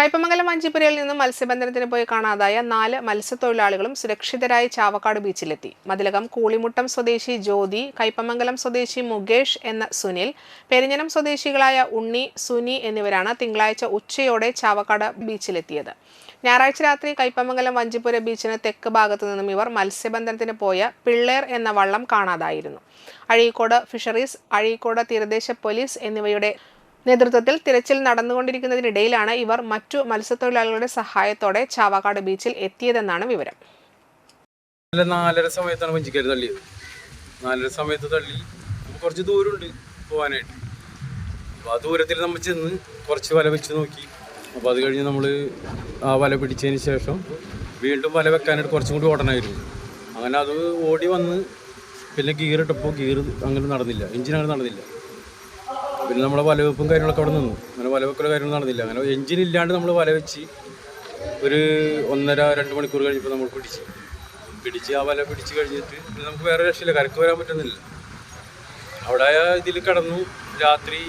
കയ്പമംഗലം വഞ്ചിപ്പുരയിൽ നിന്നും മത്സ്യബന്ധനത്തിന് പോയി കാണാതായ 4 മത്സ്യത്തൊഴിലാളികളും സുരക്ഷിതരായി ചാവക്കാട് ബീച്ചിലെത്തി. മതിലകം കൂളിമുട്ടം സ്വദേശി ജ്യോതി, കയ്പമംഗലം സ്വദേശി മുകേഷ് എന്ന സുനിൽ, പെരിഞ്ഞനം സ്വദേശികളായ ഉണ്ണി, സുനി എന്നിവരാണ് തിങ്കളാഴ്ച ഉച്ചയോടെ ചാവക്കാട് ബീച്ചിലെത്തിയത്. ഞായറാഴ്ച രാത്രി കയ്പമംഗലം വഞ്ചിപ്പുര ബീച്ചിന് തെക്ക് ഭാഗത്തു നിന്നും ഇവർ മത്സ്യബന്ധനത്തിന് പോയ പിള്ളേർ എന്ന വള്ളം കാണാതായിരുന്നു. അഴീക്കോട് ഫിഷറീസ്, അഴീക്കോട് തീരദേശ പോലീസ് എന്നിവയുടെ നേതൃത്വത്തിൽ തിരച്ചിൽ നടന്നുകൊണ്ടിരിക്കുന്നതിനിടയിലാണ് ഇവർ മറ്റു മത്സ്യത്തൊഴിലാളികളുടെ സഹായത്തോടെ ചാവക്കാട് ബീച്ചിൽ എത്തിയതെന്നാണ് വിവരം. 4:30 സമയത്താണ് വഞ്ചിക്കാർ തള്ളിയത്. 4:30 സമയത്ത് തള്ളി കുറച്ച് ദൂരമുണ്ട് പോകാനായിട്ട്. അപ്പോൾ ആ ദൂരത്തിൽ നമ്മൾ ചെന്ന് കുറച്ച് വല വെച്ച് നോക്കി. അപ്പോൾ അത് കഴിഞ്ഞ് നമ്മൾ ആ വല പിടിച്ചതിന് ശേഷം വീണ്ടും വല വെക്കാനായിട്ട് കുറച്ചും കൂടി ഓടണമായിരുന്നു. അങ്ങനെ അത് ഓടി വന്ന് പിന്നെ ഗിയറിട്ടപ്പോൾ ഗിയർ അങ്ങനെ നടന്നില്ല, എഞ്ചിൻ അങ്ങനെ നടന്നില്ല. പിന്നെ നമ്മളെ വലവെപ്പും കാര്യങ്ങളൊക്കെ അവിടെ നിന്നു. അങ്ങനെ വലവെക്കലും കാര്യങ്ങളും നടന്നില്ല. അങ്ങനെ എഞ്ചിൻ ഇല്ലാണ്ട് നമ്മൾ വല വെച്ച് ഒരു 1.5-2 മണിക്കൂർ കഴിഞ്ഞപ്പോൾ നമ്മൾ പിടിച്ച് ആ വല പിടിച്ച് കഴിഞ്ഞിട്ട് പിന്നെ നമുക്ക് വേറെ രക്ഷയില്ല, കരക്ക് വരാൻ പറ്റുന്നില്ല. അവിടെ ഇതിൽ കിടന്നു. രാത്രി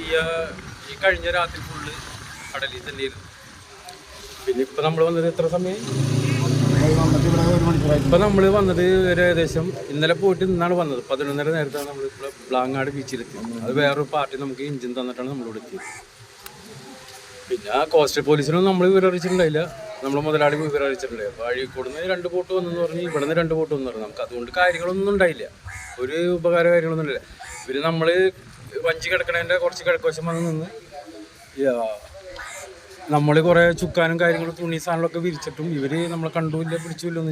ഈ കഴിഞ്ഞ രാത്രി ഫുള്ള് കടലിൽ തന്നെയായിരുന്നു. പിന്നെ ഇപ്പം നമ്മൾ വന്നത് എത്ര സമയം? ഇപ്പം നമ്മൾ വന്നത് ഒരു ഏകദേശം ഇന്നലെ പോയിട്ട് ഇന്നാണ് വന്നത്. 11:30 നേരത്താണ് നമ്മൾ ഇപ്പോൾ ബ്ലാങ്ങാട് ബീച്ചിലെത്തി. അത് വേറൊരു പാർട്ടി നമുക്ക് എഞ്ചിൻ തന്നിട്ടാണ് നമ്മളിവിടെ എത്തിയത്. പിന്നെ കോസ്റ്റൽ പോലീസിനൊന്നും നമ്മൾ വിവരം അറിയിച്ചിട്ടുണ്ടായില്ല, നമ്മൾ മുതലാളി വിവരം അറിയിച്ചിട്ടുണ്ടായി. അപ്പോൾ അഴീക്കോട് നിന്ന് 2 ബോട്ട് വന്നെന്ന് പറഞ്ഞ് ഇവിടെ നിന്ന് 2 ബോട്ട് വന്നു പറഞ്ഞു. നമുക്ക് അതുകൊണ്ട് കാര്യങ്ങളൊന്നും ഉണ്ടായില്ല, ഒരു ഉപകാര കാര്യങ്ങളൊന്നും ഇല്ല. പിന്നെ നമ്മൾ വഞ്ചി കിടക്കണതിൻ്റെ കുറച്ച് കിഴക്കുവശം വന്ന് നിന്ന് നമ്മൾ കുറേ ചുക്കാനും കാര്യങ്ങളും തുണി സാധനങ്ങളൊക്കെ വിരിച്ചിട്ടും ഇവർ നമ്മളെ കണ്ടുമില്ല പിടിച്ചില്ല.